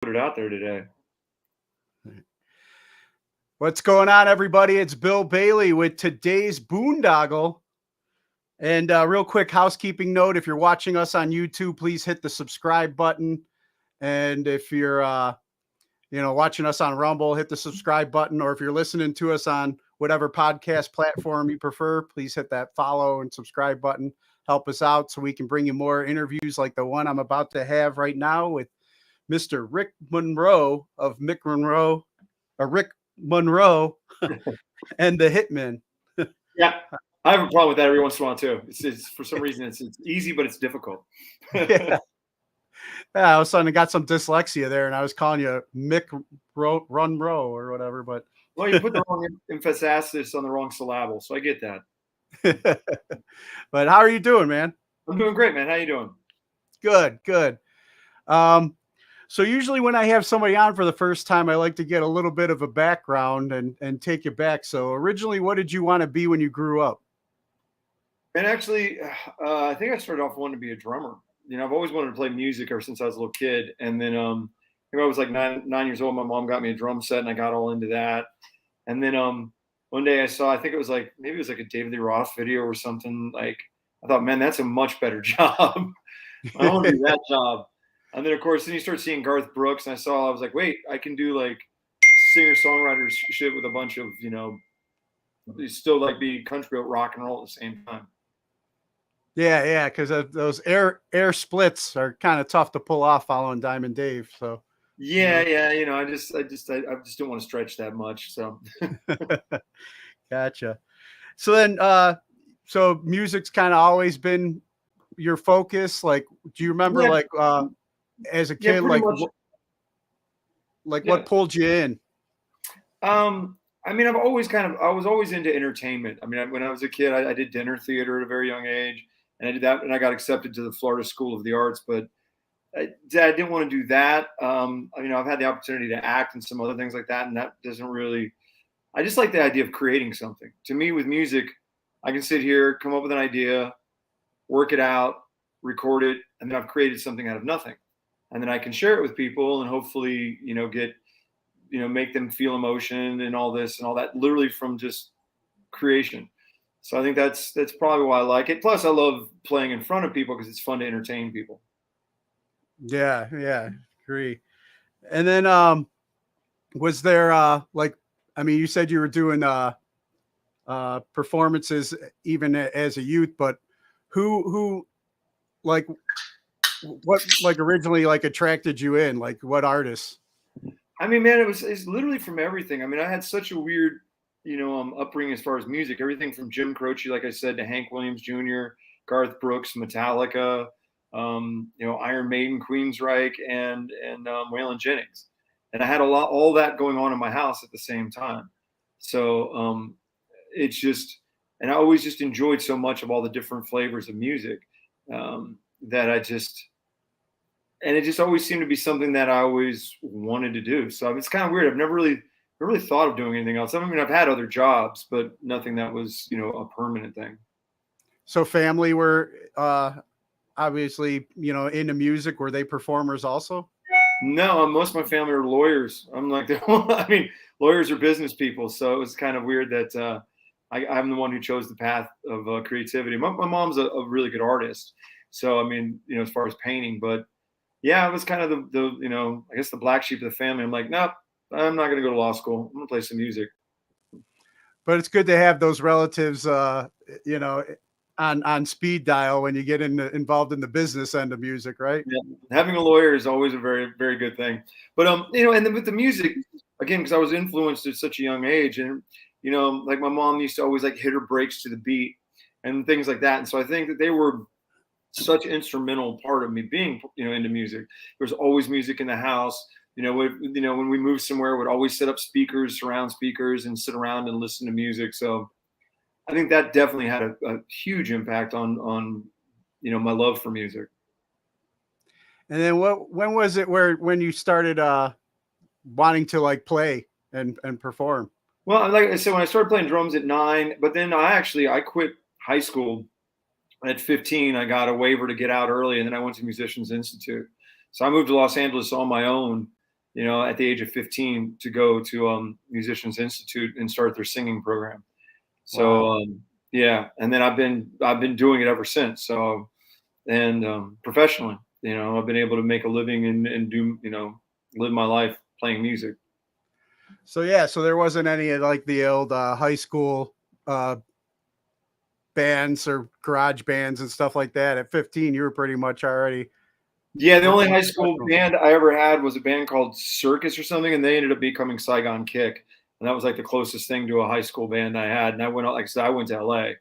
Put it out there today. What's going on, everybody? It's Bill Bailey with today's Boondoggle. And real quick housekeeping note, if you're watching us on YouTube, please hit the subscribe button. And if you're watching us on Rumble, hit the subscribe button. Or if you're listening to us on whatever podcast platform you prefer, please hit that follow and subscribe button. Help us out so we can bring you more interviews like the one I'm about to have right now with Mr. Rick Monroe of Rick Monroe and the Hitmen. Yeah, I have a problem with that every once in a while too. It's for some reason it's easy, but it's difficult. Yeah, I was suddenly got some dyslexia there, and I was calling you Mick Monroe or whatever. But well, you put the wrong emphasis on the wrong syllable, so I get that. But how are you doing, man? I'm doing great, man. How you doing? Good. So usually when I have somebody on for the first time, I like to get a little bit of a background and take you back. So originally, what did you want to be when you grew up? And actually, I think I started off wanting to be a drummer. I've always wanted to play music ever since I was a little kid. And then I was like nine years old. My mom got me a drum set, and I got all into that. And then one day I saw, I think it was like maybe it was like a David Lee Roth video or something. Like I thought, man, that's a much better job. I want to do that job. And then, of course, then you start seeing Garth Brooks, and I was like, wait, I can do like singer-songwriter shit with a bunch of, still like be country rock and roll at the same time. Yeah, because those air splits are kind of tough to pull off following Diamond Dave. So yeah, I just don't want to stretch that much. So gotcha. So then, so music's kind of always been your focus. Like, do you remember as a kid, what pulled you in? I was always into entertainment. I mean, when I was a kid, I did dinner theater at a very young age, and I did that, and I got accepted to the Florida School of the Arts, but I didn't want to do that. I've had the opportunity to act and some other things like that, and that doesn't really, I just like the idea of creating something. To me, with music, I can sit here, come up with an idea, work it out, record it, and then I've created something out of nothing. And then I can share it with people and hopefully, make them feel emotion and all this and all that, literally from just creation. So I think that's probably why I like it. Plus, I love playing in front of people because it's fun to entertain people. Yeah, agree. And then, was there you said you were doing performances even as a youth, but who what originally attracted you in? Like what artists? I mean, man, it's literally from everything. I mean, I had such a weird, upbringing as far as music. Everything from Jim Croce, like I said, to Hank Williams Jr., Garth Brooks, Metallica, Iron Maiden, Queensryche, and Waylon Jennings. And I had all that going on in my house at the same time. So it's just, and I always just enjoyed so much of all the different flavors of music that and it just always seemed to be something that I always wanted to do. So it's kind of weird. I've never really thought of doing anything else. I mean, I've had other jobs, but nothing that was, a permanent thing. So family were obviously, into music. Were they performers also? No, most of my family are lawyers. I'm like, lawyers are business people. So it was kind of weird that I'm the one who chose the path of creativity. My mom's a really good artist. So, I mean, as far as painting, but yeah, it was kind of the I guess the black sheep of the family. I'm like, nope, I'm not going to go to law school. I'm going to play some music. But it's good to have those relatives, on speed dial when you get involved in the business end of music, right? Yeah. Having a lawyer is always a very, very good thing. But, and then with the music, again, because I was influenced at such a young age, and, like my mom used to always hit her brakes to the beat and things like that. And so I think that they were such an instrumental part of me being, into music. There was always music in the house. When we moved somewhere, we'd always set up speakers, surround speakers, and sit around and listen to music. So I think that definitely had a huge impact on my love for music. And then when was it when you started wanting to play and perform? Well, like I said, when I started playing drums at 9, but then I quit high school at 15. I got a waiver to get out early, and then I went to Musicians Institute. So I moved to Los Angeles on my own at the age of 15 to go to Musicians Institute and start their singing program. So Wow. yeah, and then I've been doing it ever since. So and professionally, I've been able to make a living and do live my life playing music. So yeah, so there wasn't any like the old high school uh, bands or garage bands and stuff like that. At 15, you were pretty much already Yeah, the only working high school professional. band I ever had was a band called Circus or something, and they ended up becoming Saigon Kick, and that was like the closest thing to a high school band I had. And I went, like I said, I went to LA,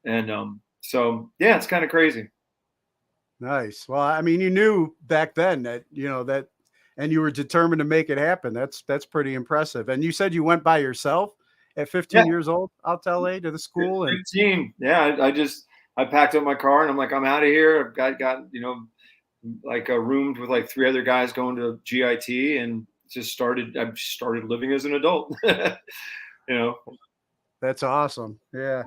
and so yeah, it's kind of crazy. Nice. Well, I mean, you knew back then that that, and you were determined to make it happen. That's pretty impressive. And you said you went by yourself at Yeah, 15 years old out to LA to the school, and 15. Yeah, I packed up my car and I'm like, I'm out of here. I've got like a roomed with like three other guys going to GIT, and I started living as an adult. you know. that's awesome. Yeah.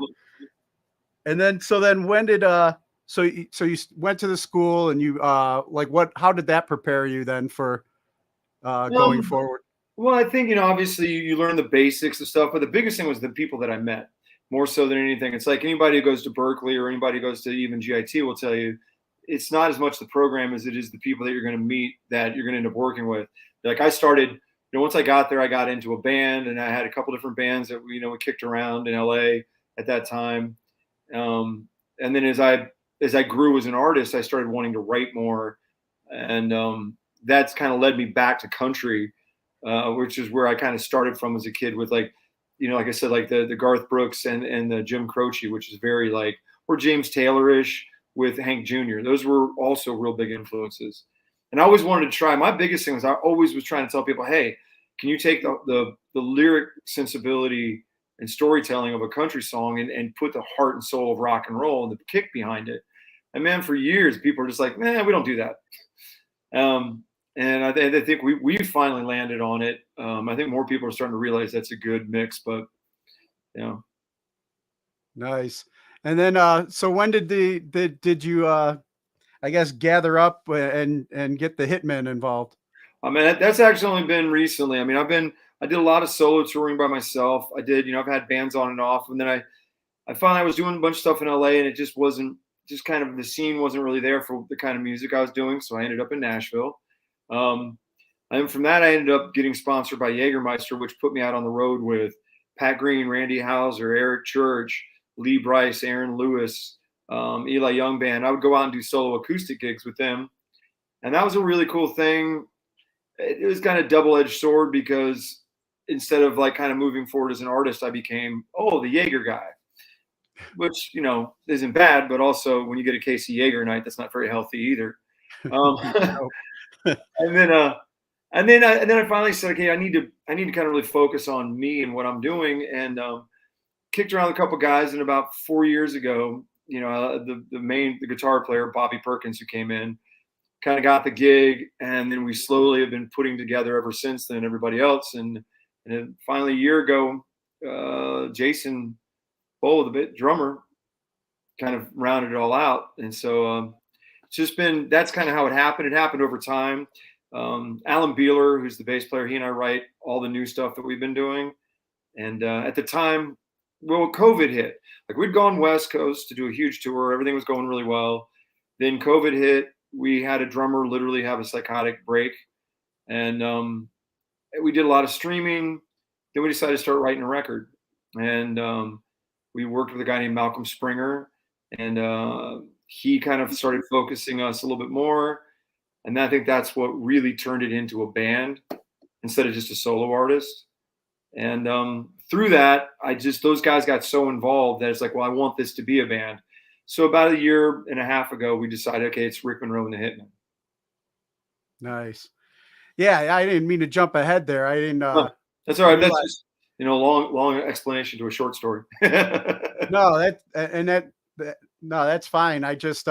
And then so then when did so you went to the school and you like how did that prepare you then for going Um, forward? Well, I think, obviously you learn the basics of stuff, but the biggest thing was the people that I met more so than anything. It's like anybody who goes to Berkeley or anybody who goes to even GIT will tell you it's not as much the program as it is the people that you're going to meet that you're going to end up working with. Like I started, once I got there, I got into a band and I had a couple different bands that we kicked around in LA at that time. And then as I grew as an artist, I started wanting to write more, and that's kind of led me back to country, which is where I kind of started from as a kid with like I said, like the Garth Brooks and the Jim Croce, which is very like, or James Taylor-ish with Hank Jr. Those were also real big influences. And I always wanted to try. My biggest thing was I always was trying to tell people, hey, can you take the lyric sensibility and storytelling of a country song and put the heart and soul of rock and roll and the kick behind it? And man, for years, people are just like, nah, we don't do that. And I think we finally landed on it. I think more people are starting to realize that's a good mix, but Nice. And then so when did you I guess gather up and get the Hitmen involved? I mean, that's actually only been recently. I mean, I did a lot of solo touring by myself. I did, I've had bands on and off, and then I finally was doing a bunch of stuff in LA, and it just wasn't, just kind of the scene wasn't really there for the kind of music I was doing. So I ended up in Nashville. And from that, I ended up getting sponsored by Jägermeister, which put me out on the road with Pat Green, Randy Houser, Eric Church, Lee Brice, Aaron Lewis, Eli Young Band. I would go out and do solo acoustic gigs with them. And that was a really cool thing. It was kind of double-edged sword because instead of like kind of moving forward as an artist, I became, the Jaeger guy, which, isn't bad, but also when you get a case of Jaeger night, that's not very healthy either. Nope. And then I finally said, okay, I need to kind of really focus on me and what I'm doing, and kicked around a couple guys. And about 4 years ago, the guitar player Bobby Perkins, who came in, kind of got the gig, and then we slowly have been putting together ever since then everybody else. And then finally a year ago, Jason Bowl, the drummer, kind of rounded it all out. And so it's just been, that's kind of how it happened. It happened over time. Alan Beeler, who's the bass player, he and I write all the new stuff that we've been doing. And at the time, well, COVID hit. Like we'd gone West Coast to do a huge tour. Everything was going really well. Then COVID hit. We had a drummer literally have a psychotic break. And we did a lot of streaming. Then we decided to start writing a record. And we worked with a guy named Malcolm Springer. And he kind of started focusing us a little bit more. And I think that's what really turned it into a band instead of just a solo artist. And through that, those guys got so involved that it's like, well, I want this to be a band. So about a year and a half ago, we decided, okay, it's Rick Monroe and the Hitmen. Nice. Yeah, I didn't mean to jump ahead there. I didn't. That's all right. realize. That's just long explanation to a short story. No, no, that's fine. I just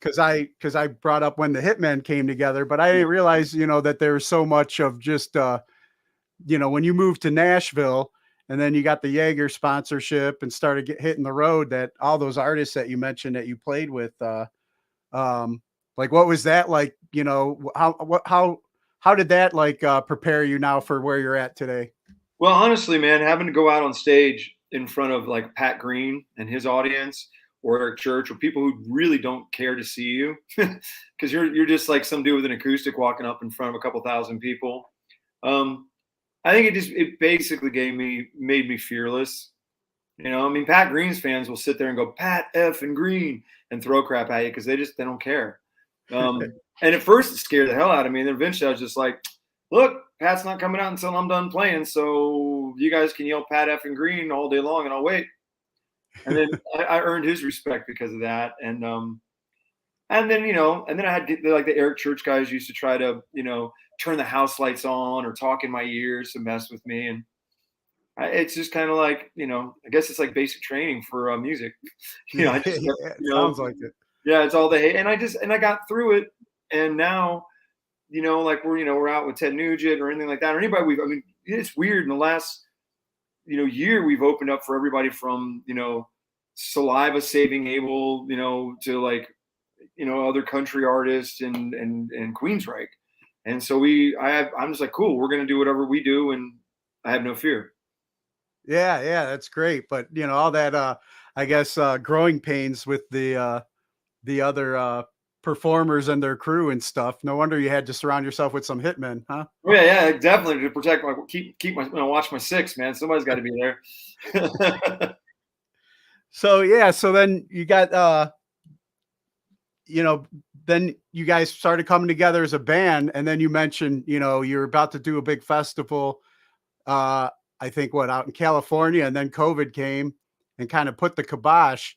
because I brought up when the Hitmen came together, but I didn't realize that there's so much of just when you moved to Nashville and then you got the Jaeger sponsorship and started hitting the road, that all those artists that you mentioned that you played with, like what was that like? How how did that like prepare you now for where you're at today? Well, honestly, man, having to go out on stage in front of like Pat Green and his audience, or Eric Church, or people who really don't care to see you, because you're just like some dude with an acoustic walking up in front of a couple thousand people. I think it basically made me fearless. You know, I mean, Pat Green's fans will sit there and go, Pat F and Green, and throw crap at you because they don't care. And at first it scared the hell out of me. And then eventually I was just like, look, Pat's not coming out until I'm done playing. So you guys can yell Pat F and Green all day long and I'll wait. And then I earned his respect because of that. And then, you know, and then I had like the Eric Church guys used to try to, you know, turn the house lights on or talk in my ears to mess with me. And it's just kind of like, you know, I guess it's like basic training for music. You know, Sounds like it. Yeah, it's all the hate. And I got through it. And now, you know, like we're out with Ted Nugent or anything like that, or anybody I mean, it's weird. In the last, you know, year, we've opened up for everybody from, you know, Saliva Saving Abel, you know, to like, you know, other country artists and Queensryche. And so I'm just like, cool, we're going to do whatever we do. And I have no fear. Yeah, that's great. But you know, all that I guess growing pains with the other performers and their crew and stuff. No wonder you had to surround yourself with some hitmen, huh? Oh, yeah, definitely, to protect keep my, you know, watch my six, man. Somebody's got to be there. So yeah, so then you got you know, then you guys started coming together as a band, and then you mentioned, you know, you're about to do a big festival. I think out in California, and then COVID came and kind of put the kibosh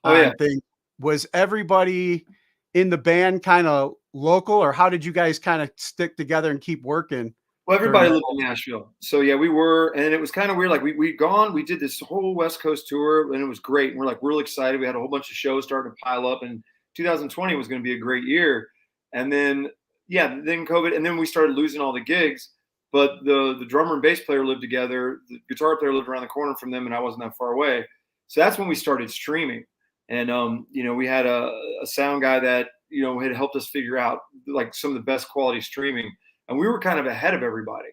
on things. Was everybody in the band kind of local, or how did you guys kind of stick together and keep working? Well, everybody lived in Nashville. So yeah, we were, and it was kind of weird. Like we did this whole West Coast tour and it was great. And we're like real excited. We had a whole bunch of shows starting to pile up, and 2020 was going to be a great year. And then then COVID, and then we started losing all the gigs. But the drummer and bass player lived together. The guitar player lived around the corner from them, and I wasn't that far away. So that's when we started streaming. And you know, we had a sound guy that, you know, had helped us figure out like some of the best quality streaming, and we were kind of ahead of everybody.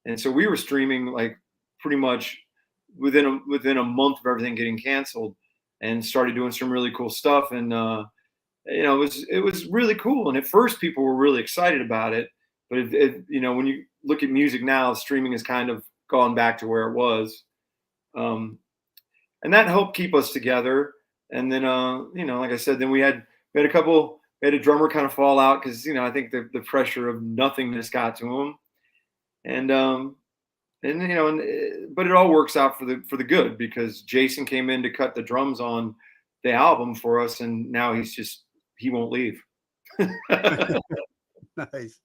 And so we were streaming like pretty much within a month of everything getting canceled, and started doing some really cool stuff. And you know, it was really cool. And at first, people were really excited about it. But you know, when you look at music now, streaming has kind of gone back to where it was, and that helped keep us together. And then, you know, like I said, then we had a drummer kind of fall out because, you know, I think the pressure of nothingness got to him, and you know, but it all works out for the good, because Jason came in to cut the drums on the album for us, and now he won't leave. Nice.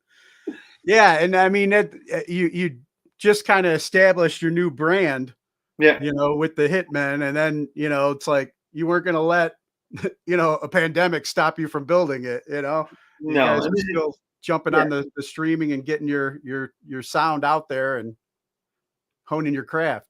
Yeah, and I mean that you just kind of established your new brand, you know, with the Hitmen, and then, you know, it's like you weren't going to let, you know, a pandemic stop you from building it. You know, you guys are still jumping on the streaming and getting your sound out there and honing your craft.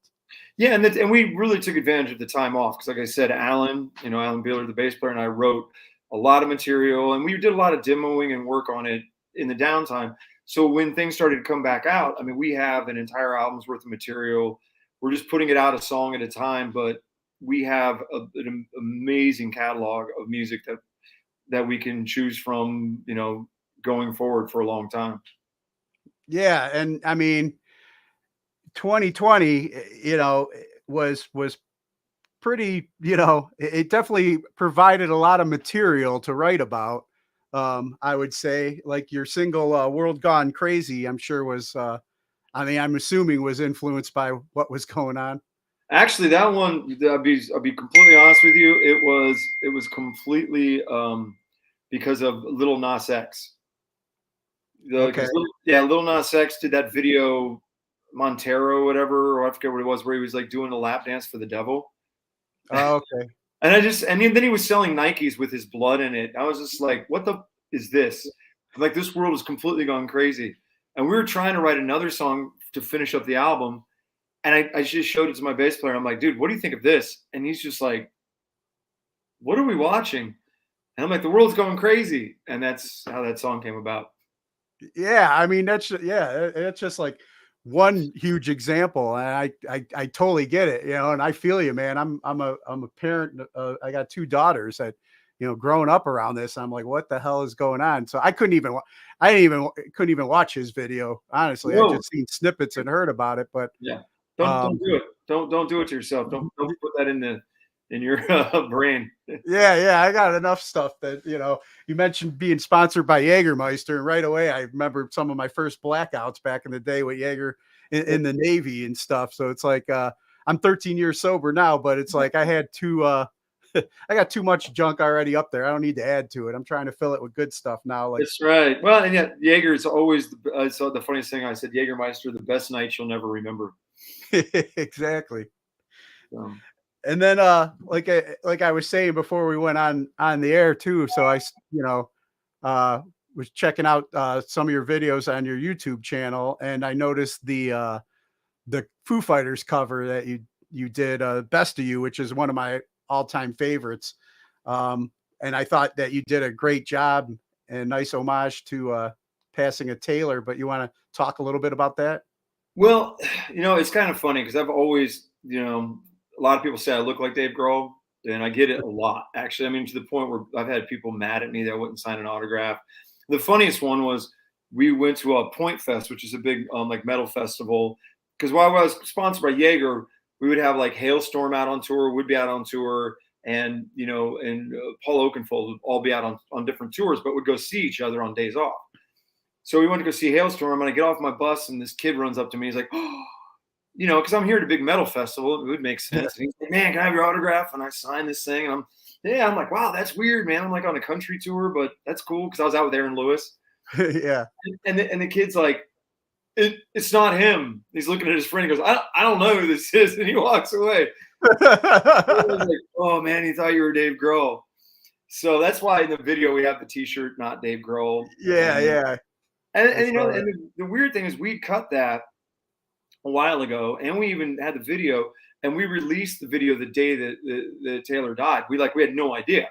Yeah, and we really took advantage of the time off, because, like I said, Alan Beeler, the bass player, and I wrote a lot of material, and we did a lot of demoing and work on it in the downtime. So when things started to come back out, I mean, we have an entire album's worth of material. We're just putting it out a song at a time, but we have an amazing catalog of music that we can choose from, you know, going forward for a long time. Yeah, and I mean, 2020, you know, was pretty, you know, it definitely provided a lot of material to write about. I would say, like your single World Gone Crazy, I'm sure was I mean, I'm assuming was influenced by what was going on. Actually, that one, I'll be completely honest with you, it was completely because of Lil Nas X. Okay. Lil Nas X did that video, Montero, whatever, or I forget what it was, where he was like doing a lap dance for the devil. Oh, okay. And then he was selling Nikes with his blood in it. I was just like, what the is this? Like, this world is completely gone crazy. And we were trying to write another song to finish up the album. And I just showed it to my bass player. I'm like, dude, what do you think of this? And he's just like, what are we watching? And I'm like, the world's going crazy. And that's how that song came about. Yeah, I mean it's just like one huge example, and I totally get it, and I feel you, man. I'm a parent. I got two daughters that, growing up around this, I'm like, what the hell is going on? So couldn't even watch his video. Honestly, I No, just seen snippets and heard about it, but yeah, don't um, do it. Don't do it to yourself. Don't put that in your brain. yeah, I got enough stuff that, you mentioned being sponsored by Jägermeister, and right away I remember some of my first blackouts back in the day with Jaeger in the Navy and stuff. So it's like I'm 13 years sober now, but it's like I had I got too much junk already up there. I don't need to add to it. I'm trying to fill it with good stuff now. Like That's right. Well, and yet Jaeger is always so the funniest thing I said, Jägermeister, the best night you'll never remember. exactly. So, And then like I was saying before we went on the air too, so uh was checking out some of your videos on your YouTube channel, and I noticed the Foo Fighters cover that you did, Best of You, which is one of my all-time favorites. And I thought that you did a great job and nice homage to Passing a Taylor, but you want to talk a little bit about that? well, it's kind of funny because I've always, a lot of people say I look like Dave Grohl, and I get it a lot. Actually, I mean, to the point where I've had people mad at me that I wouldn't sign an autograph. The funniest one was we went to a Point Fest, which is a big like metal festival. Because while I was sponsored by Jaeger, we would have like Hailstorm out on tour, would be out on tour, and Paul Oakenfold would all be out on different tours, but would go see each other on days off. So we went to go see Hailstorm, and I get off my bus, and this kid runs up to me. He's like, "Oh, because I'm here at a big metal festival, it would make sense." And he's like, "Man, can I have your autograph?" And I signed this thing, and I'm like, "Wow, that's weird, man. I'm like on a country tour, but that's cool," because I was out with Aaron Lewis, Yeah. and the kid's like, it's not him. He's looking at his friend. He goes, I don't know who this is, and he walks away. I was like, oh man, he thought you were Dave Grohl. So that's why in the video we have the T-shirt, not Dave Grohl. Yeah. And the weird thing is we cut that a while ago, and we even had the video, and we released the video the day that Taylor died. We had no idea.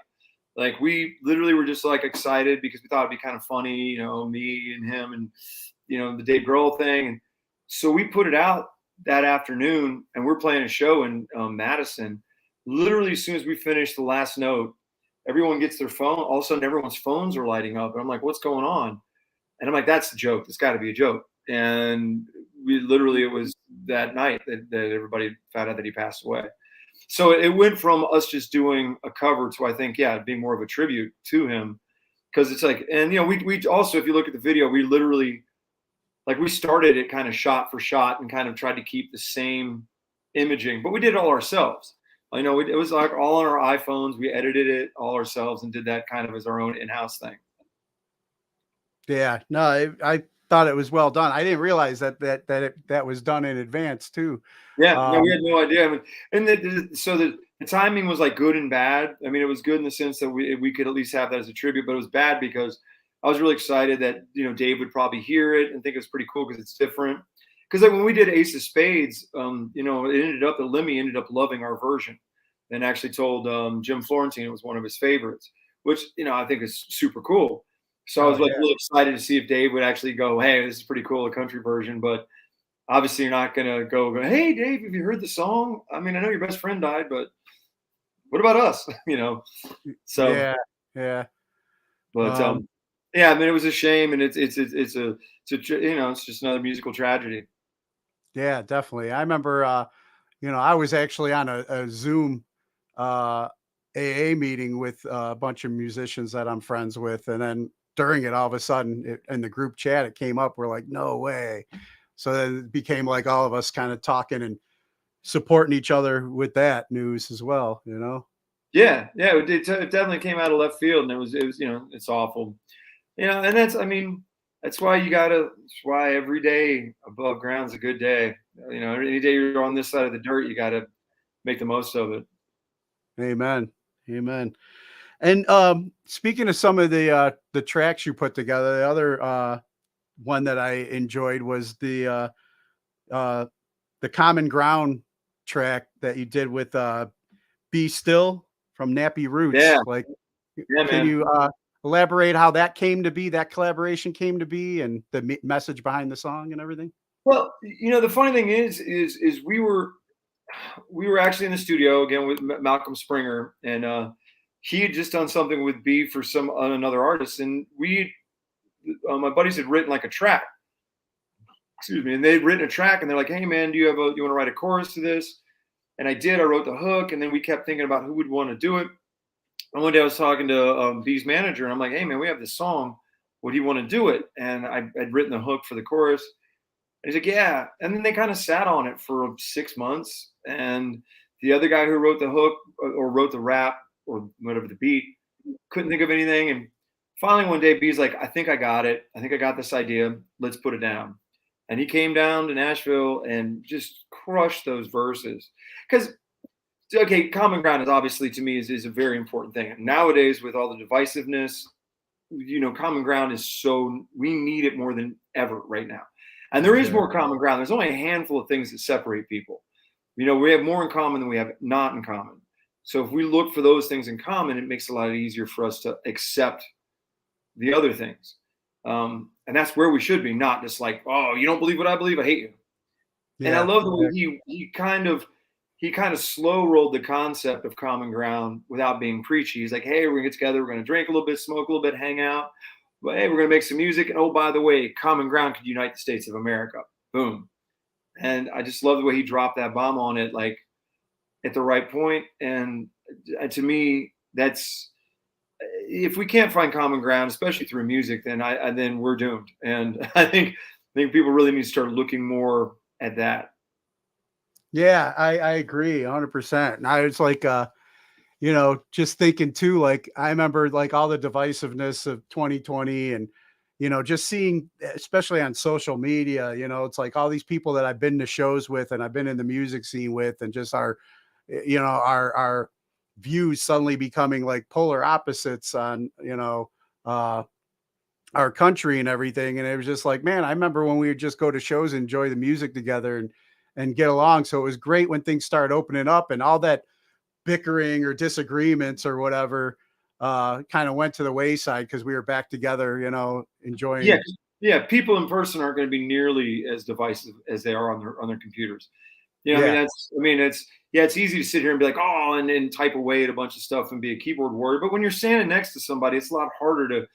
Like we literally were just like excited because we thought it'd be kind of funny, me and him and the Dave Grohl thing. And so we put it out that afternoon, and we're playing a show in Madison. Literally, as soon as we finish the last note, everyone gets their phone. All of a sudden, everyone's phones are lighting up. And I'm like, what's going on? And I'm like, that's a joke. It's got to be a joke. And it was that night that everybody found out that he passed away. So it went from us just doing a cover to, I think, being more of a tribute to him. Because it's like, and we also, if you look at the video, we literally, like, we started it kind of shot for shot and kind of tried to keep the same imaging, but we did it all ourselves. It was like all on our iPhones. We edited it all ourselves and did that kind of as our own in-house thing. Yeah, no, I thought it was well done. I didn't realize that was done in advance too. Yeah, no, we had no idea. I mean, and the timing was like good and bad. I mean, it was good in the sense that we could at least have that as a tribute, but it was bad because I was really excited that Dave would probably hear it and think it was pretty cool because it's different. Because like when we did Ace of Spades, it ended up that Lemmy ended up loving our version, and actually told Jim Florentine it was one of his favorites, which I think is super cool. So I was really excited to see if Dave would actually go, "Hey, this is pretty cool, a country version." But obviously, you're not gonna go, "Hey, Dave, have you heard the song? I mean, I know your best friend died, but what about us?" So yeah. But yeah, I mean, it was a shame, and it's just another musical tragedy. Yeah, definitely. I remember, I was actually on a Zoom AA meeting with a bunch of musicians that I'm friends with, and then during it, all of a sudden, in the group chat, it came up. We're like, no way. So then it became like all of us kind of talking and supporting each other with that news as well. Yeah, it definitely came out of left field, and it was it's awful. And that's why that's why every day above ground's a good day. Any day you're on this side of the dirt, you got to make the most of it. Amen. And speaking of some of the tracks you put together, the other one that I enjoyed was the Common Ground track that you did with Be Still from Nappy Roots. Yeah, Like, yeah, can man. you elaborate how that came to be, that collaboration came to be, and the message behind the song and everything? Well, the funny thing is we were actually in the studio again with Malcolm Springer, and he had just done something with B for on another artist, and my buddies had written like a track. Excuse me, and they'd written a track, and they're like, "Hey man, you want to write a chorus to this?" And I did. I wrote the hook, and then we kept thinking about who would want to do it. And one day I was talking to B's manager, and I'm like, "Hey man, we have this song. Would you want to do it?" And I'd written the hook for the chorus. And he's like, "Yeah." And then they kind of sat on it for 6 months. And the other guy who wrote the hook or wrote the rap or whatever the beat couldn't think of anything. And finally one day B's like, "I think I got it. I think I got this idea. Let's put it down." And he came down to Nashville and just crushed those verses. Because, okay, common ground is obviously to me is a very important thing. And nowadays with all the divisiveness, common ground we need it more than ever right now. And there is more common ground. There's only a handful of things that separate people. We have more in common than we have not in common. So if we look for those things in common, it makes it a lot easier for us to accept the other things. And that's where we should be, not just like, "Oh, you don't believe what I believe, I hate you." Yeah, and I love the way he kind of slow rolled the concept of common ground without being preachy. He's like, "Hey, we're gonna get together, we're gonna drink a little bit, smoke a little bit, hang out. But hey, we're gonna make some music. And oh, by the way, common ground could unite the states of America." Boom. And I just love the way he dropped that bomb on it, like at the right point. And to me, that's, if we can't find common ground, especially through music, then we're doomed. And I think people really need to start looking more at that. Yeah, I agree 100%. And I was like, just thinking too, like I remember like all the divisiveness of 2020 and, just seeing, especially on social media, it's like all these people that I've been to shows with and I've been in the music scene with, and just our views suddenly becoming like polar opposites on, our country and everything. And it was just like, man, I remember when we would just go to shows, and enjoy the music together and get along. So it was great when things started opening up and all that bickering or disagreements or whatever kind of went to the wayside because we were back together, enjoying. Yeah. People in person aren't going to be nearly as divisive as they are on their computers. It's easy to sit here and be like, "Oh," and type away at a bunch of stuff and be a keyboard warrior. But when you're standing next to somebody, it's a lot harder to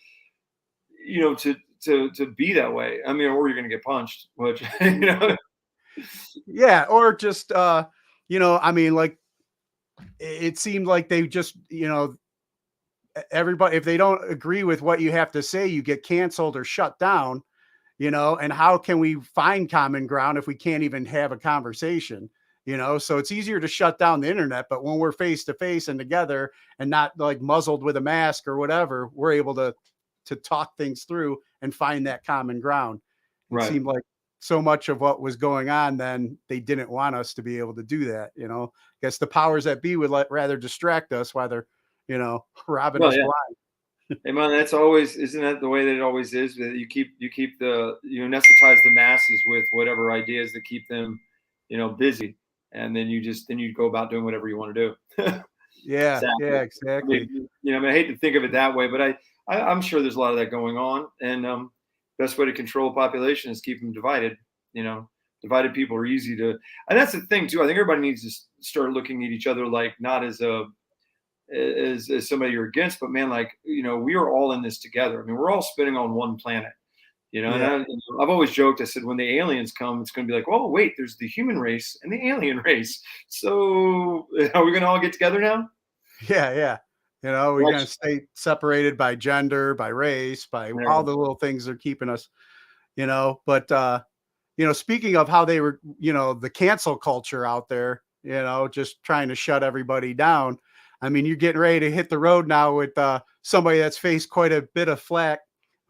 be that way. Or you're going to get punched, which, Yeah. Or just, like it seemed like they just, everybody, if they don't agree with what you have to say, you get canceled or shut down, and how can we find common ground if we can't even have a conversation? So it's easier to shut down the internet, but when we're face to face and together and not like muzzled with a mask or whatever, we're able to talk things through and find that common ground. It seemed like so much of what was going on then, they didn't want us to be able to do that. I guess the powers that be would rather distract us while they're, robbing us blind. Hey man, isn't that the way that it always is? That you keep anesthetize the masses with whatever ideas that keep them, busy. And then you go about doing whatever you want to do. Yeah. Exactly. I hate to think of it that way, but I'm sure there's a lot of that going on. And best way to control a population is keep them divided. Divided people are easy to, and that's the thing too. I think everybody needs to start looking at each other like not as somebody you're against, but man, like, we are all in this together. We're all spinning on one planet. And I've always joked, I said, when the aliens come, it's going to be like, "Oh, wait, there's the human race and the alien race. So are we going to all get together now?" Yeah. We're going to stay separated by gender, by race, by all the little things that are keeping us, but, speaking of how they were, the cancel culture out there, just trying to shut everybody down. You're getting ready to hit the road now with somebody that's faced quite a bit of flack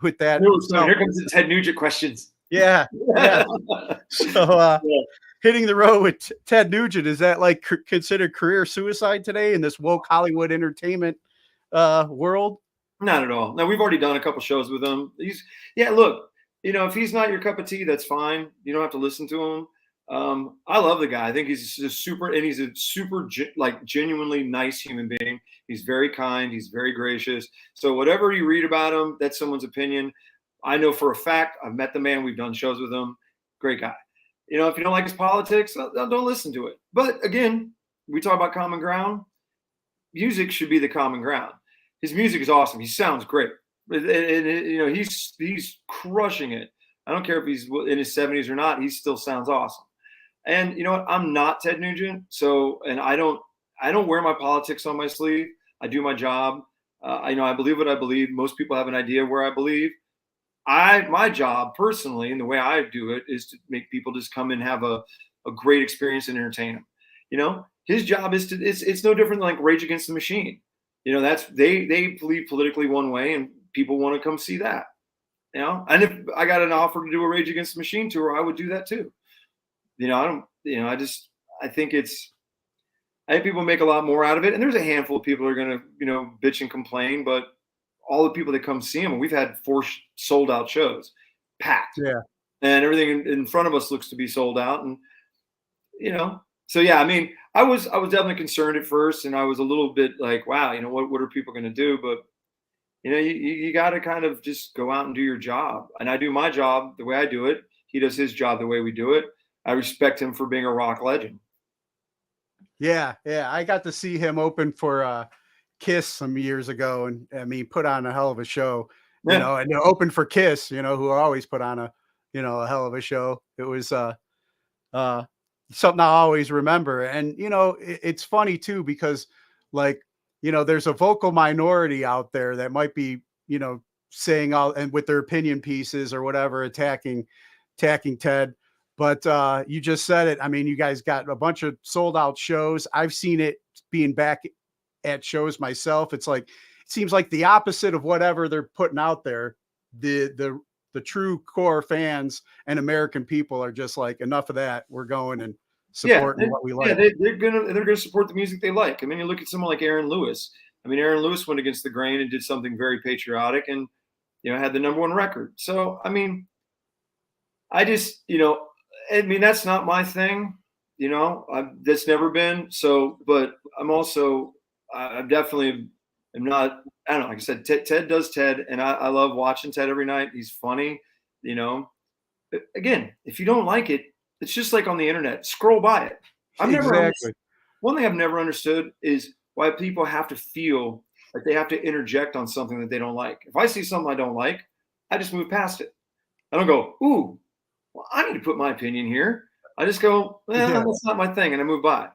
with that. So here comes the Ted Nugent questions. Yeah. So hitting the road with Ted Nugent, is that like considered career suicide today in this woke Hollywood entertainment world? Not at all. No, we've already done a couple shows with him. Look, if he's not your cup of tea, that's fine. You don't have to listen to him. I love the guy. I think he's a super like genuinely nice human being. He's very kind. He's very gracious. So whatever you read about him, that's someone's opinion. I know for a fact. I've met the man. We've done shows with him. Great guy. You know, if you don't like his politics, don't listen to it. But again, we talk about common ground. Music should be the common ground. His music is awesome. He sounds great. And you know, he's crushing it. I don't care if he's in his 70s or not. He still sounds awesome. And you know what? I'm not Ted Nugent, so and I don't wear my politics on my sleeve. I do my job. I believe what I believe. Most people have an idea where I believe. My job personally, and the way I do it, is to make people just come and have a great experience and entertain them. You know, his job is to it's no different than like Rage Against the Machine. You know, that's they believe politically one way, and people want to come see that. You know, and if I got an offer to do a Rage Against the Machine tour, I would do that too. You know, I think people make a lot more out of it. And there's a handful of people who are going to, you know, bitch and complain, but all the people that come see him, and we've had 4 sold out shows, packed. Yeah. And everything in front of us looks to be sold out. And, you know, so yeah, I mean, I was definitely concerned at first, and I was a little bit like, wow, you know, what are people going to do? But, you know, you got to kind of just go out and do your job. And I do my job the way I do it. He does his job the way we do it. I respect him for being a rock legend. Yeah. I got to see him open for Kiss some years ago, and I mean, put on a hell of a show. Yeah. You know, and open for Kiss, you know, who always put on a hell of a show. It was something I always remember. And you know, it's funny too, because like, you know, there's a vocal minority out there that might be, you know, saying all and with their opinion pieces or whatever, attacking Ted. But you just said it. I mean, you guys got a bunch of sold out shows. I've seen it being back at shows myself. It's like, it seems like the opposite of whatever they're putting out there. The true core fans and American people are just like, enough of that. We're going and supporting what we like. Yeah, they're gonna support the music they like. I mean, you look at someone like Aaron Lewis. I mean, Aaron Lewis went against the grain and did something very patriotic, and you know, had the #1 record. So I mean, I just, you know, I mean, that's not my thing, you know, that's never been. So, but I'm also, I definitely am not, I don't know, like I said, Ted does Ted, and I love watching Ted every night. He's funny, you know. But again, if you don't like it, it's just like on the internet, scroll by it. One thing I've never understood is why people have to feel like they have to interject on something that they don't like. If I see something I don't like, I just move past it. I don't go, ooh, well, I need to put my opinion here. I just go, that's not my thing, and I move by.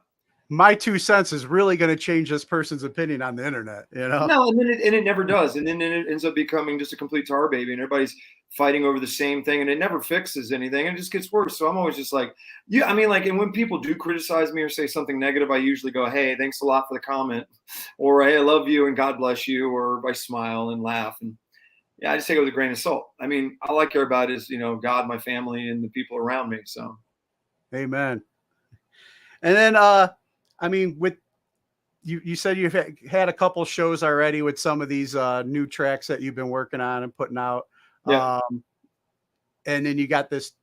My 2 cents is really going to change this person's opinion on the internet, you know? No, and then it never does. And then it ends up becoming just a complete tar baby, and everybody's fighting over the same thing, and it never fixes anything, and it just gets worse. So I'm always just like, yeah, I mean, like, and when people do criticize me or say something negative, I usually go, hey, thanks a lot for the comment, or hey, I love you and God bless you, or I smile and laugh. And yeah, I just take it with a grain of salt. I mean, all I care about is, you know, God, my family, and the people around me. So, amen. And then, I mean, with you said you've had a couple shows already with some of these new tracks that you've been working on and putting out. Yeah. And then you got these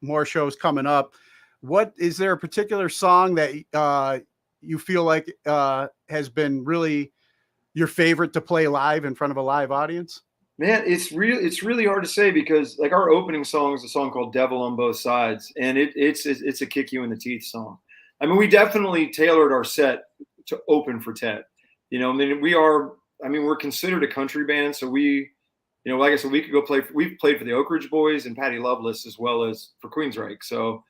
more shows coming up. What is there a particular song that you feel like has been really your favorite to play live in front of a live audience? Man, it's really hard to say, because like our opening song is a song called "Devil on Both Sides," and it's a kick you in the teeth song. I mean, we definitely tailored our set to open for Ted. You know, I mean, we're considered a country band, so we, you know, like I said, we could go play. We've played for the Oak Ridge Boys and Patty Loveless, as well as for Queensryche. So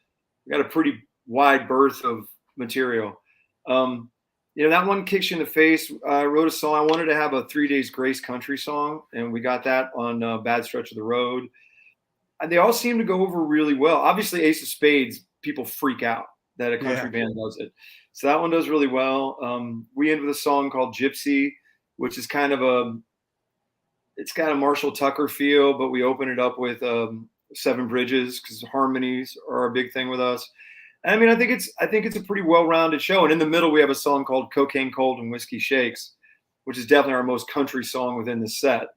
we got a pretty wide berth of material. You know, that one kicks you in the face. I wrote a song. I wanted to have a 3 Days Grace country song, and we got that on Bad Stretch of the Road. And they all seem to go over really well. Obviously, Ace of Spades, people freak out that a country band does it. So that one does really well. We end with a song called Gypsy, which is kind of it's got a Marshall Tucker feel, but we open it up with Seven Bridges, because harmonies are a big thing with us. I mean, I think it's a pretty well-rounded show. And in the middle, we have a song called Cocaine Cold and Whiskey Shakes, which is definitely our most country song within the set.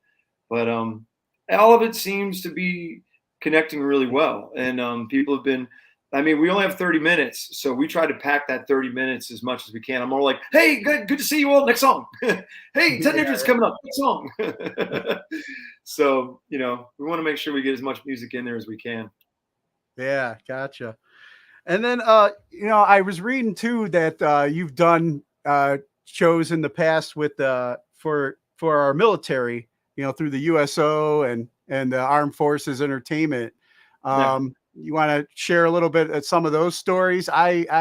But all of it seems to be connecting really well. And people have been I mean, we only have 30 minutes, so we try to pack that 30 minutes as much as we can. I'm more like, hey, good to see you all. Next song. Hey, Ted Nugent's coming up. Next song. So, we want to make sure we get as much music in there as we can. Yeah, gotcha. And then, I was reading too that you've done shows in the past with for our military, through the USO and the Armed Forces Entertainment. Yeah. You want to share a little bit of some of those stories? I'm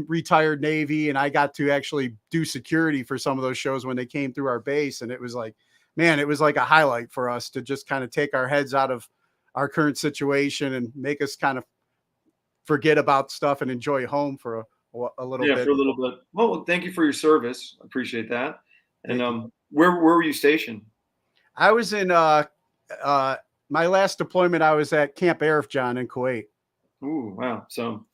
retired Navy, and I got to actually do security for some of those shows when they came through our base, and it was like, man, it was like a highlight for us to just kind of take our heads out of our current situation and make us kind of forget about stuff and enjoy home for a little bit. For a little bit. Well, thank you for your service. I appreciate that. And where were you stationed? I was in my last deployment. I was at Camp Arifjan in Kuwait. Ooh, wow. So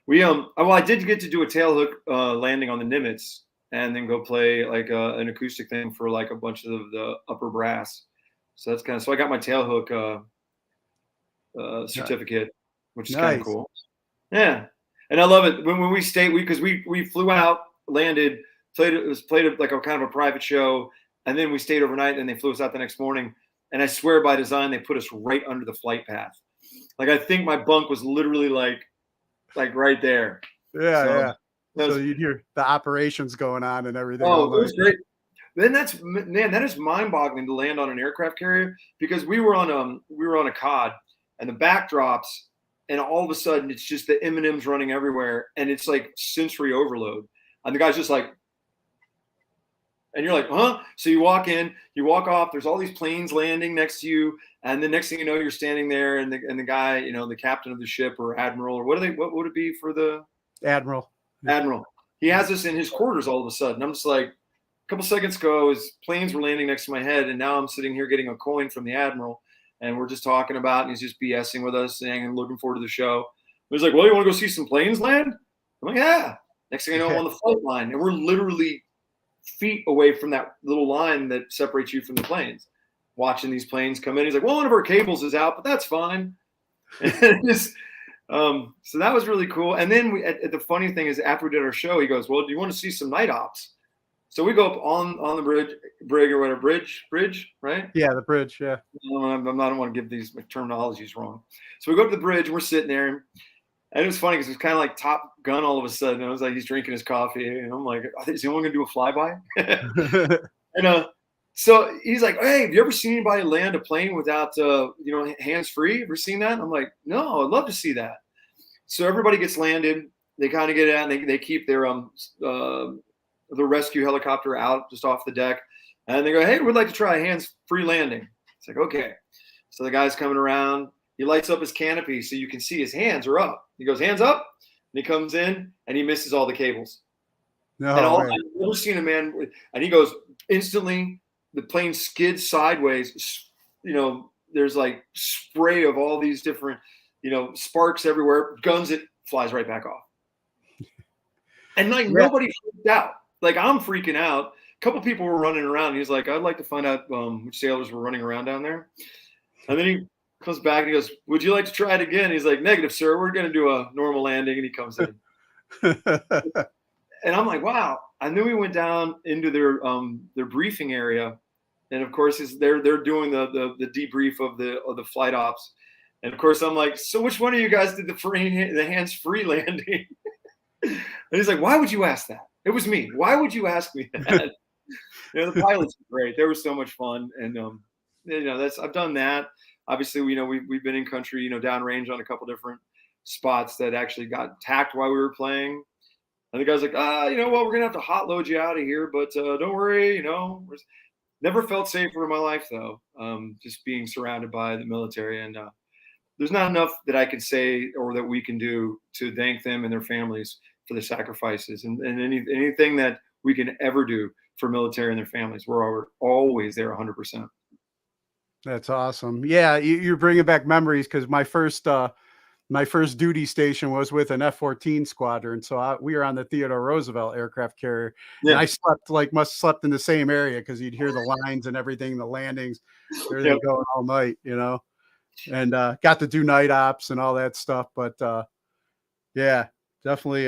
we I did get to do a tailhook landing on the Nimitz and then go play like an acoustic thing for like a bunch of the upper brass. So that's kind of, so I got my tailhook certificate, which is kind of cool. Yeah. And I love it when we stayed, because we flew out, landed, played like a kind of a private show, and then we stayed overnight, and they flew us out the next morning. And I swear by design, they put us right under the flight path. Like, I think my bunk was literally like right there. Yeah. So you'd hear the operations going on and everything. Oh, it was great. Then that is mind-boggling to land on an aircraft carrier, because we were on a COD, and the backdrops, and all of a sudden it's just the M&Ms running everywhere, and it's like sensory overload. And the guy's just like, and you're like, huh? So you walk in, you walk off, there's all these planes landing next to you, and the next thing you know, you're standing there, and the guy, the captain of the ship or admiral, or what would it be for the admiral? He has us in his quarters all of a sudden. I'm just like, a couple seconds ago, his planes were landing next to my head, and now I'm sitting here getting a coin from the admiral, and we're just talking about, and he's just BSing with us and looking forward to the show. He's like, well, you want to go see some planes land? I'm like, yeah. Next thing I know, I'm on the flight line, and we're literally feet away from that little line that separates you from the planes, watching these planes come in. He's like, well, one of our cables is out, but that's fine. So that was really cool. And then the funny thing is, after we did our show, he goes, well, do you want to see some night ops? So we go up on the bridge or whatever, bridge, right? Yeah, the bridge, yeah. I don't want to give these terminologies wrong. So we go up to the bridge, and we're sitting there, and it was funny because it was kind of like Top Gun all of a sudden. I was like, he's drinking his coffee, and I'm like, is anyone going to do a flyby? And so he's like, hey, have you ever seen anybody land a plane without, hands-free? Ever seen that? And I'm like, no, I'd love to see that. So everybody gets landed. They kind of get out, and they keep their the rescue helicopter out just off the deck, and they go, hey, we'd like to try a hands-free landing. It's like, okay. So the guy's coming around. He lights up his canopy so you can see his hands are up. He goes, hands up, and he comes in, and he misses all the cables. No, and I've never seen a man, and he goes, instantly, the plane skids sideways. There's like spray of all these different, sparks everywhere. Guns, it flies right back off. And nobody freaked out. Like, I'm freaking out. A couple people were running around. He's like, I'd like to find out which sailors were running around down there. And then he comes back and he goes, would you like to try it again? He's like, negative, sir. We're going to do a normal landing. And he comes in. And I'm like, wow. And then we went down into their briefing area. And of course, they're doing the debrief of the flight ops. And of course, I'm like, so which one of you guys did the hands-free landing? And he's like, why would you ask that? It was me. Why would you ask me that? The pilots were great. They were so much fun. And, I've done that. Obviously, we've been in country, downrange on a couple different spots that actually got attacked while we were playing. And the guy's like, we're going to have to hot load you out of here, but don't worry, Never felt safer in my life, though, just being surrounded by the military. And there's not enough that I can say or that we can do to thank them and their families for the sacrifices, and anything that we can ever do for military and their families. We're always there 100%. That's awesome. Yeah, you're bringing back memories, because my first duty station was with an F-14 squadron. So we were on the Theodore Roosevelt aircraft carrier. Yeah. And I must have slept in the same area, because you'd hear the lines and everything, the landings, everything going all night, and got to do night ops and all that stuff. But yeah, definitely,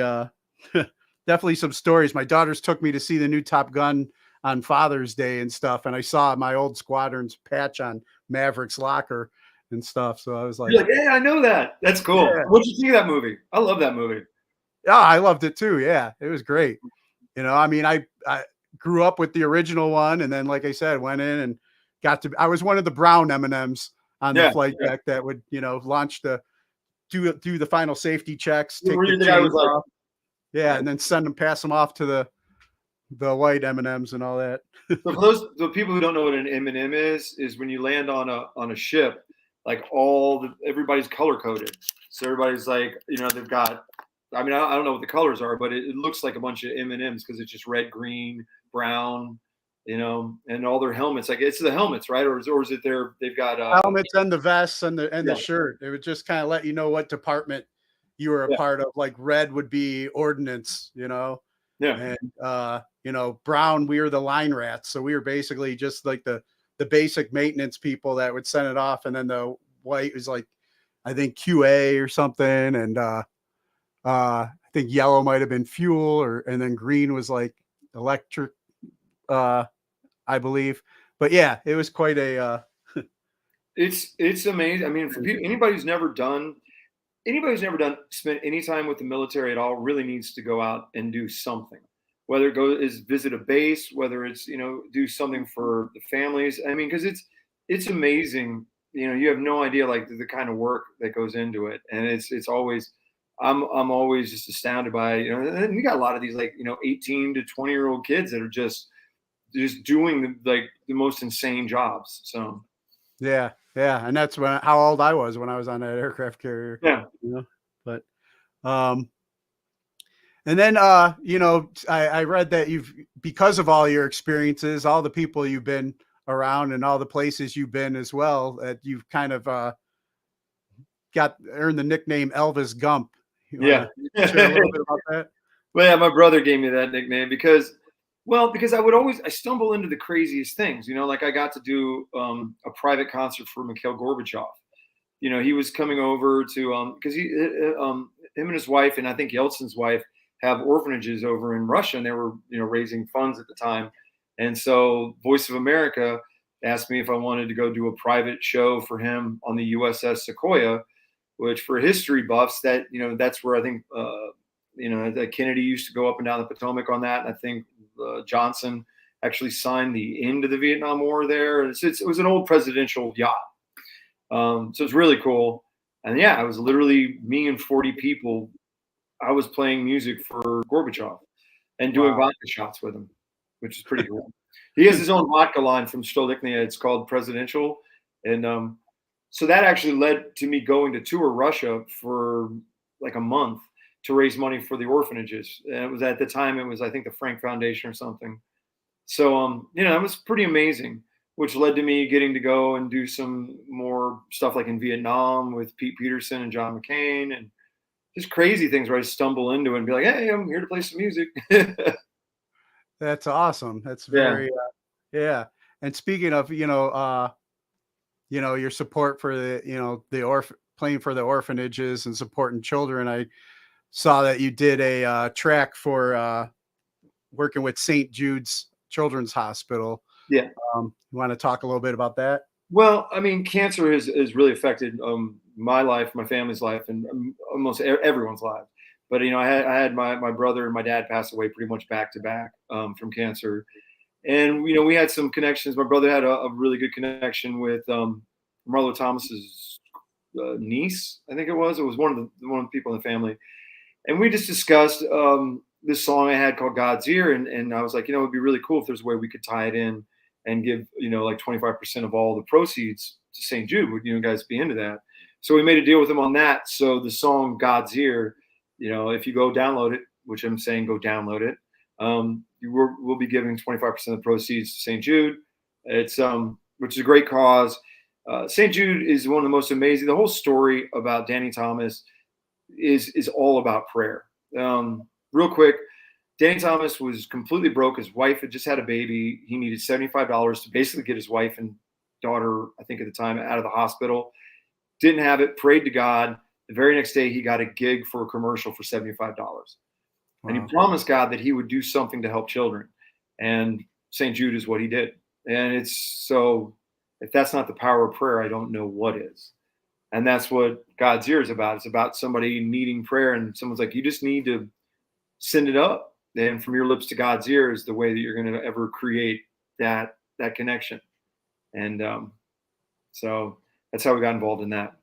definitely some stories. My daughters took me to see the new Top Gun on Father's Day and stuff, and I saw my old squadron's patch on Maverick's locker and stuff. So I was like, You're like, yeah, I know that. That's cool. Yeah. What'd you think of that movie? I love that movie. yeah, I loved it too. Yeah, it was great. I mean, I grew up with the original one, and then, like I said, went in and I was one of the brown M&Ms on the flight deck that would, launch do the final safety checks, take the chains off. Yeah, and then pass them off to the white M&Ms and all that. So for the people who don't know what an M&M is when you land on a ship, like everybody's color coded. So everybody's like, they've got, I mean, I don't know what the colors are, but it looks like a bunch of M&Ms because it's just red, green, brown, and all their helmets. Like, it's the helmets, right? Or is it they've got helmets and the vests and the shirt. It would just kind of let you know what department you were a part of. Like red would be ordnance, and brown, we were the line rats. So we were basically just like the basic maintenance people that would send it off. And then the white was like, I think QA or something. And I think yellow might have been fuel, and then green was like electric, I believe. But yeah, it was quite a it's amazing. I mean, for anybody who's never spent any time with the military at all, really needs to go out and do something. Whether it is visit a base, whether it's do something for the families. I mean, because it's amazing. You have no idea like the kind of work that goes into it, and it's always. I'm always just astounded by and we got a lot of these like 18 to 20-year-old kids that are just doing the most insane jobs. So yeah, and that's how old I was when I was on that aircraft carrier. Yeah, but and then I read that because of all your experiences, all the people you've been around, and all the places you've been as well, that you've kind of earned the nickname Elvis Gump. Yeah. Share a little bit about that? Well, yeah, my brother gave me that nickname because I stumble into the craziest things, like I got to do a private concert for Mikhail Gorbachev. He was coming over to because him and his wife, and I think Yeltsin's wife, have orphanages over in Russia, and they were raising funds at the time. And so Voice of America asked me if I wanted to go do a private show for him on the USS Sequoia, which for history buffs, that's where I think that Kennedy used to go up and down the Potomac on that. And I think Johnson actually signed the end of the Vietnam War there. It was an old presidential yacht. So it's really cool. And yeah, I was literally me and 40 people. I was playing music for Gorbachev and doing vodka shots with him, which is pretty cool. He has his own vodka line from Stille of Nappy Roots. It's called Presidential. And so that actually led to me going to tour Russia for like a month to raise money for the orphanages. And it was at the time, I think the Frank Foundation or something. So, it was pretty amazing, which led to me getting to go and do some more stuff like in Vietnam with Pete Peterson and John McCain, and just crazy things where I stumble into it and be like, hey, I'm here to play some music. That's awesome. That's very, yeah. And speaking of, your support for the, playing for the orphanages and supporting children, I saw that you did a track for working with St. Jude's Children's Hospital. Yeah. You want to talk a little bit about that? Well, I mean, cancer has really affected my life, my family's life, and almost everyone's life. But I had my brother and my dad pass away pretty much back to back from cancer, and we had some connections. My brother had a really good connection with Marlo Thomas's niece, I think it was. It was one of the people in the family, and we just discussed this song I had called God's Ear, and I was like, it'd be really cool if there's a way we could tie it in and give like 25% of all the proceeds to St. Jude. Would you guys be into that? So we made a deal with him on that. So the song God's Ear, if you go download it, which I'm saying go download it, we'll be giving 25% of the proceeds to St. Jude. It's which is a great cause. St. Jude is one of the most amazing. The whole story about Danny Thomas is all about prayer. Real quick, Danny Thomas was completely broke. His wife had just had a baby. He needed $75 to basically get his wife and daughter, I think at the time, out of the hospital. didn't have it, prayed to God. The very next day, he got a gig for a commercial for $75. Wow. And he promised God that he would do something to help children. And St. Jude is what he did. And it's so, if that's not the power of prayer, I don't know what is. And that's what God's ear is about. It's about somebody needing prayer. And someone's like, you just need to send it up. And from your lips to God's ear is the way that you're going to ever create that connection. And so that's how we got involved in that.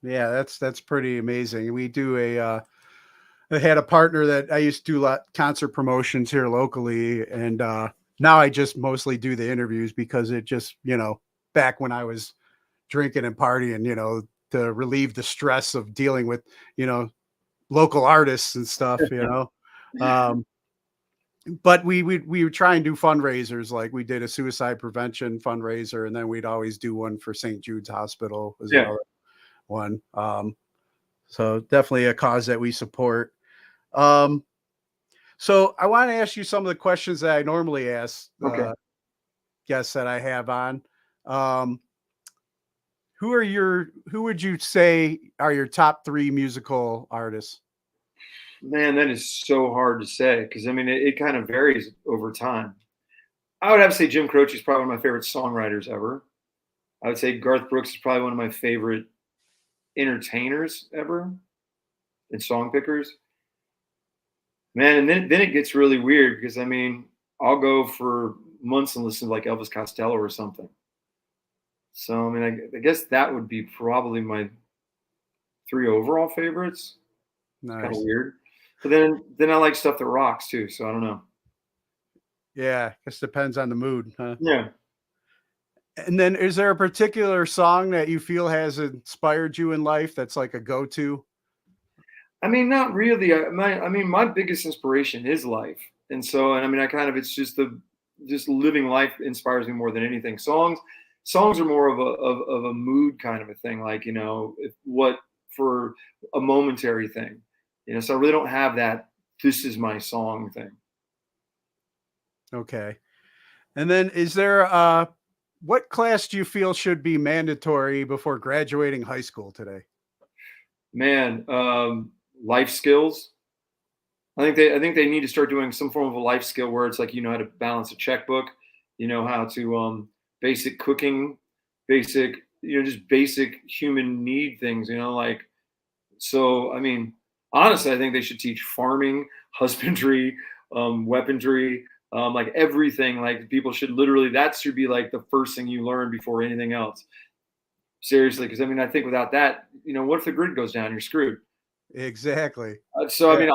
Yeah, that's pretty amazing. We do I had a partner that I used to do a lot concert promotions here locally, and now I just mostly do the interviews because it just, back when I was drinking and partying, to relieve the stress of dealing with, local artists and stuff, but we would try and do fundraisers. Like we did a suicide prevention fundraiser, and then we'd always do one for St. Jude's Hospital as well. One. So definitely a cause that we support. So I want to ask you some of the questions that I normally ask guests that I have on. Who would you say are your top 3 musical artists? Man, that is so hard to say because I mean it kind of varies over time. I would have to say Jim Croce is probably one of my favorite songwriters ever. I would say Garth Brooks is probably one of my favorite entertainers ever and song pickers. Man, and then it gets really weird because I mean I'll go for months and listen to like Elvis Costello or something. So I mean I guess that would be probably my 3 overall favorites. Nice. Kind of weird. But then I like stuff that rocks too. So I don't know. Yeah, just depends on the mood, huh? Yeah. And then is there a particular song that you feel has inspired you in life that's like a go-to? I mean, not really. My biggest inspiration is life. And so, and I mean, it's just living life inspires me more than anything. Songs are more of a mood kind of a thing. Like, for a momentary thing, so I really don't have that. This is my song thing. Okay. And then is there, what class do you feel should be mandatory before graduating high school today? Man, life skills. I think they need to start doing some form of a life skill where it's like how to balance a checkbook, how to basic cooking, basic just basic human need things, like. So I mean, honestly, I think they should teach farming, husbandry, weaponry, like everything. Like people should literally that should be like the first thing you learn before anything else. Seriously, because I mean, I think without that, what if the grid goes down? You're screwed. Exactly. So I mean,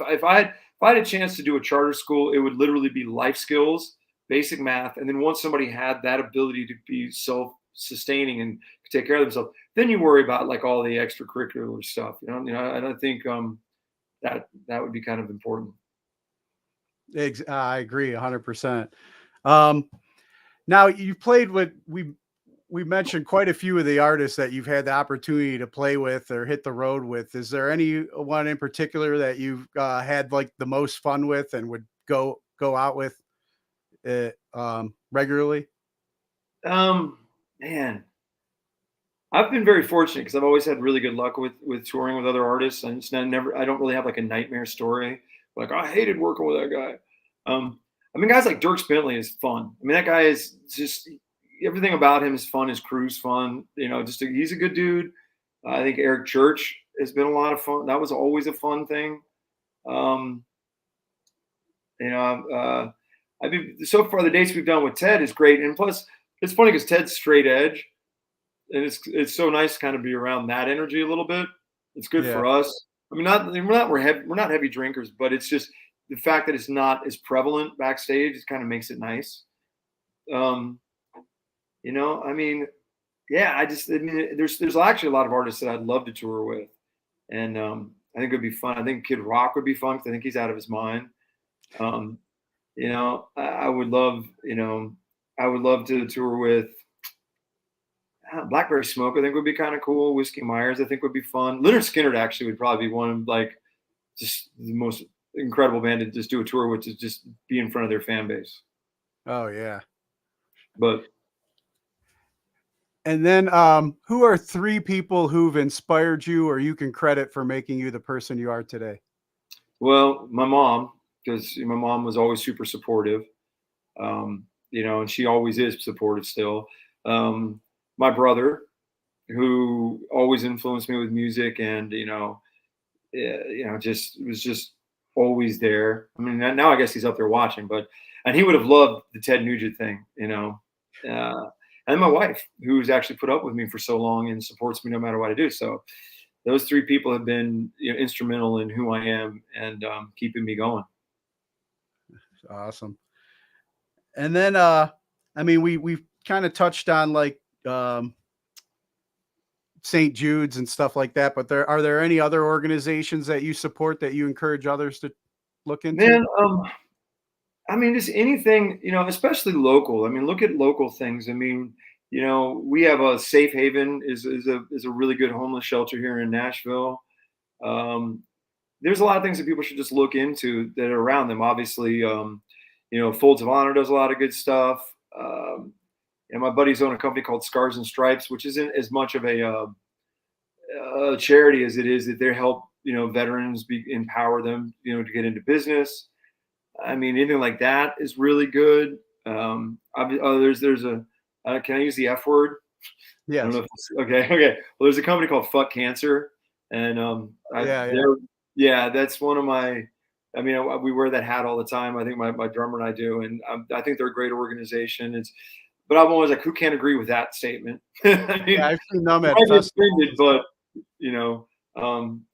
if I had a chance to do a charter school, it would literally be life skills, basic math, and then once somebody had that ability to be self-sustaining and take care of themselves, then you worry about like all the extracurricular stuff. And I think that would be kind of important. I agree 100%. Now you played with we mentioned quite a few of the artists that you've had the opportunity to play with or hit the road with. Is there any one in particular that you've had like the most fun with and would go out with regularly? Man, I've been very fortunate because I've always had really good luck with touring with other artists, and I don't really have like a nightmare story. Like I hated working with that guy. I mean, guys like Dierks Bentley is fun. I mean, that guy is just everything about him is fun. His crew's fun. He's a good dude. I think Eric Church has been a lot of fun. That was always a fun thing. I mean, so far the dates we've done with Ted is great, and plus it's funny because Ted's straight edge, and it's so nice to kind of be around that energy a little bit. It's good for us. I mean, we're not heavy drinkers, but it's just the fact that it's not as prevalent backstage. It kind of makes it nice. I mean, yeah, there's actually a lot of artists that I'd love to tour with, and I think it'd be fun. I think Kid Rock would be fun because I think he's out of his mind. I would love, to tour with Blackberry Smoke. I think would be kind of cool. Whiskey Myers, I think would be fun. Leonard Skinner actually would probably be one of like just the most incredible band to just do a tour with, to just be in front of their fan base. Oh yeah, but And then, who are 3 people who've inspired you or you can credit for making you the person you are today? Well, my mom, because my mom was always super supportive, and she always is supportive still. My brother, who always influenced me with music, and just was just always there. I mean, now I guess he's up there watching, and he would have loved the Ted Nugent thing. Uh, and my wife, who's actually put up with me for so long and supports me no matter what I do. So those 3 people have been instrumental in who I am and keeping me going. Awesome. And then, I mean, we've kind of touched on like St. Jude's and stuff like that, but are there any other organizations that you support that you encourage others to look into? Man, I mean, just anything, especially local. I mean, look at local things. I mean, we have a Safe Haven is a really good homeless shelter here in Nashville. Um, there's a lot of things that people should just look into that are around them. Obviously, Folds of Honor does a lot of good stuff. And my buddies own a company called Scars and Stripes, which isn't as much of a charity as it is that they help veterans empower them to get into business. I mean, anything like that is really good. There's a can I use the F word? I don't Yes. know. Okay. Well, there's a company called Fuck Cancer, and Yeah. yeah, that's one of my. I mean, we wear that hat all the time. I think my drummer and I do, and I think they're a great organization. But I'm always like, who can't agree with that statement? I Yeah. mean, I've seen them you at might be festivals offended, and but stuff. you know, um,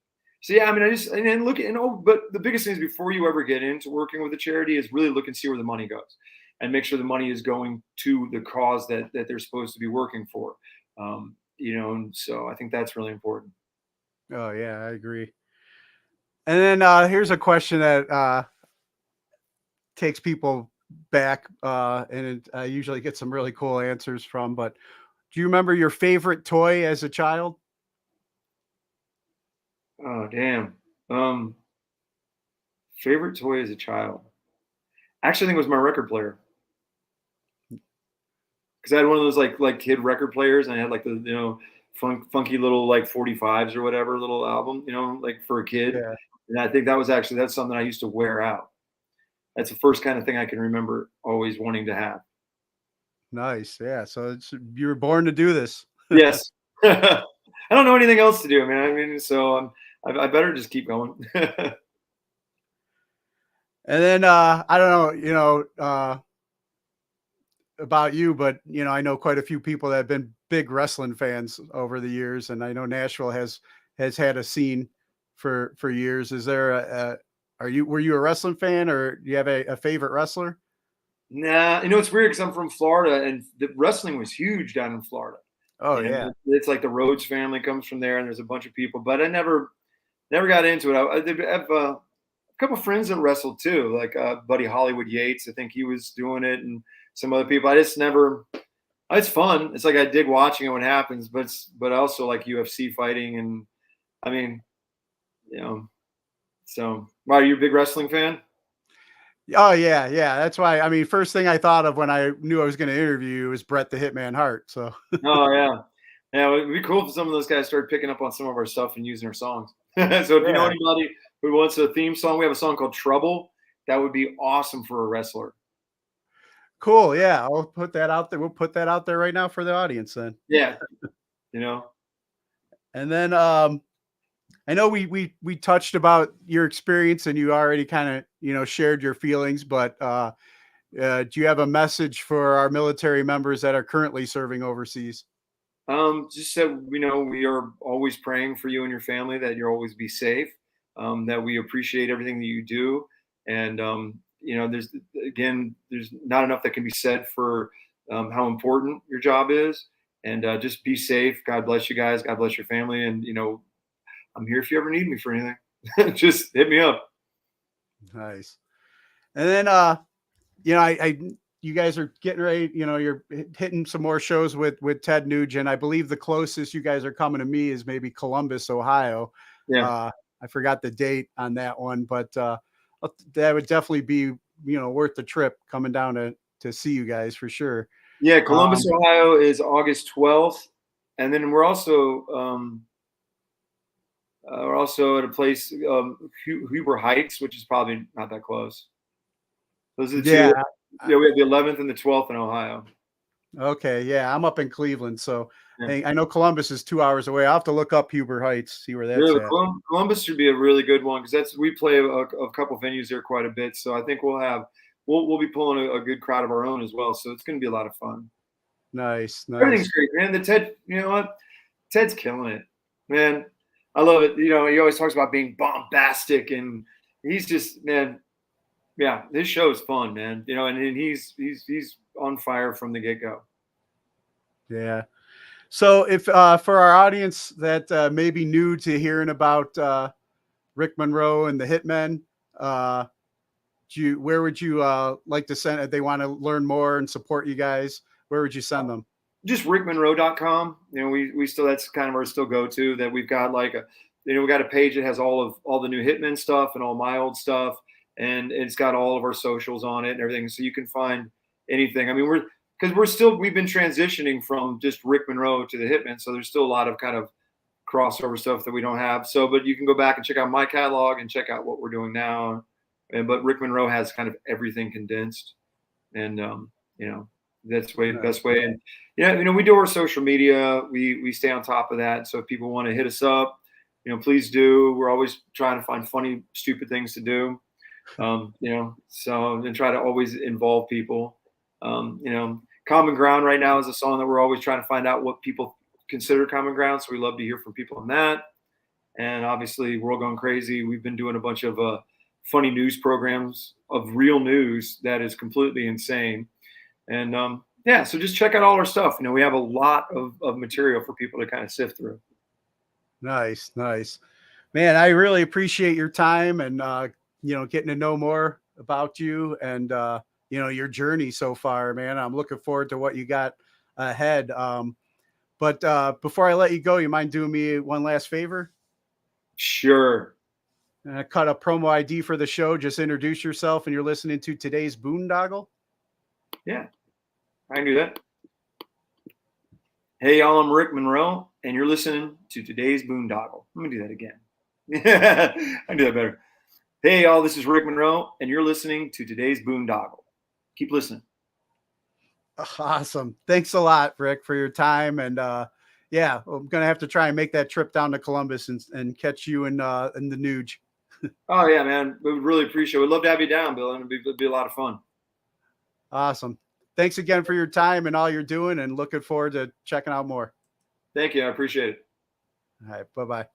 so yeah, I mean, I just and then look at but the biggest thing is before you ever get into working with a charity is really look and see where the money goes, and make sure the money is going to the cause that they're supposed to be working for. And so I think that's really important. Oh yeah, I agree. And then here's a question that takes people back, I usually get some really cool answers from. But do you remember your favorite toy as a child? Oh damn. Um, Favorite toy as a child. Actually, I think it was my record player because I had one of those like kid record players, and I had like the funky little like 45s or whatever little album, like for a kid. Yeah, And I think that's something I used to wear out. That's the first kind of thing I can remember always wanting to have. nice. Yeah, so you were born to do this. Yes. I don't know anything else to do. So I better just keep going. And then I don't know, about you, but I know quite a few people that have been big wrestling fans over the years, and I know Nashville has had a scene for years. Is there were you a wrestling fan, or do you have a favorite wrestler? Nah, it's weird because I'm from Florida, and the wrestling was huge down in Florida. Oh And yeah, it's like the Rhodes family comes from there, and there's a bunch of people, but I never got into it. I have a couple friends that wrestled too, like buddy Hollywood Yates. I think he was doing it, and some other people. I just never. It's fun. It's like I dig watching it when it happens, but I also like UFC fighting, and I mean, you know. So, wow, are you a big wrestling fan? oh yeah. That's why. I mean, first thing I thought of when I knew I was going to interview you was Bret the Hitman Hart. So Oh yeah, yeah. It'd be cool if some of those guys started picking up on some of our stuff and using our songs. So if you know yeah, anybody who wants a theme song, we have a song called Trouble. That would be awesome for a wrestler. cool. Yeah, I'll put that out there. We'll put that out there right now for the audience then. Yeah, you know. And then I know we touched about your experience and you already kind of, shared your feelings, but do you have a message for our military members that are currently serving overseas? Just that we are always praying for you and your family, that you'll always be safe, that we appreciate everything that you do, and there's not enough that can be said for how important your job is, and just be safe. God bless you guys. God bless your family, and I'm here if you ever need me for anything. Just hit me up. Nice. And then I you guys are getting ready, you're hitting some more shows with Ted Nugent. I believe the closest you guys are coming to me is maybe Columbus, Ohio. Yeah. I forgot the date on that one, but that would definitely be, worth the trip coming down to see you guys for sure. Yeah, Columbus, Ohio is August 12th, and then we're also at a place, Huber Heights, which is probably not that close. Those are the Yeah. two. Yeah, we have the 11th and the 12th in Ohio. Okay. Yeah. I'm up in Cleveland. So Yeah. I know Columbus is 2 hours away. I'll have to look up Huber Heights, see where that's Really, at. Columbus should be a really good one because we play a couple venues there quite a bit. So I think we'll be pulling a good crowd of our own as well. So it's going to be a lot of fun. Nice. Everything's Nice. great, man. The Ted, you know what? Ted's killing it, man. I love it. You know, he always talks about being bombastic, and he's just, man. Yeah, this show is fun, man. You know, and he's on fire from the get go. Yeah. So if for our audience that may be new to hearing about Rick Monroe and the Hitmen, where would you like to send if they want to learn more and support you guys? Where would you send them? Just rickmonroe.com. You know, we still, that's kind of our still go to, that we've got like we got a page that has all the new Hitmen stuff and all my old stuff, and it's got all of our socials on it and everything, so you can find anything. I mean, we've been transitioning from just Rick Monroe to the Hitmen, so there's still a lot of kind of crossover stuff that we don't have. So, but you can go back and check out my catalog and check out what we're doing now. But Rick Monroe has kind of everything condensed, and you know, that's the best way. And yeah, you know, we do our social media. We stay on top of that. So if people want to hit us up, you know, please do. We're always trying to find funny, stupid things to do. You know, so, and try to always involve people. You know, Common Ground right now is a song that we're always trying to find out what people consider common ground. So we love to hear from people on that. And obviously, World Gone Crazy, we've been doing a bunch of funny news programs of real news that is completely insane. And yeah, so just check out all our stuff. You know, we have a lot of material for people to kind of sift through. Nice, nice, man. I really appreciate your time and you know, getting to know more about you and you know, your journey so far, man. I'm looking forward to what you got ahead. But before I let you go, you mind doing me one last favor? Sure. Cut a promo ID for the show. Just introduce yourself, and you're listening to today's Boondoggle. Yeah, I can do that. Hey, y'all, I'm Rick Monroe, and you're listening to today's Boondoggle. Let me do that again. I can do that better. Hey, y'all, this is Rick Monroe, and you're listening to today's Boondoggle. Keep listening. Awesome. Thanks a lot, Rick, for your time. And yeah, I'm gonna have to try and make that trip down to Columbus and catch you in the Nuge. Oh yeah, man. We would really appreciate it. We'd love to have you down, Bill, and it'd be a lot of fun. Awesome. Thanks again for your time and all you're doing, and looking forward to checking out more. Thank you. I appreciate it. All right. Bye-bye.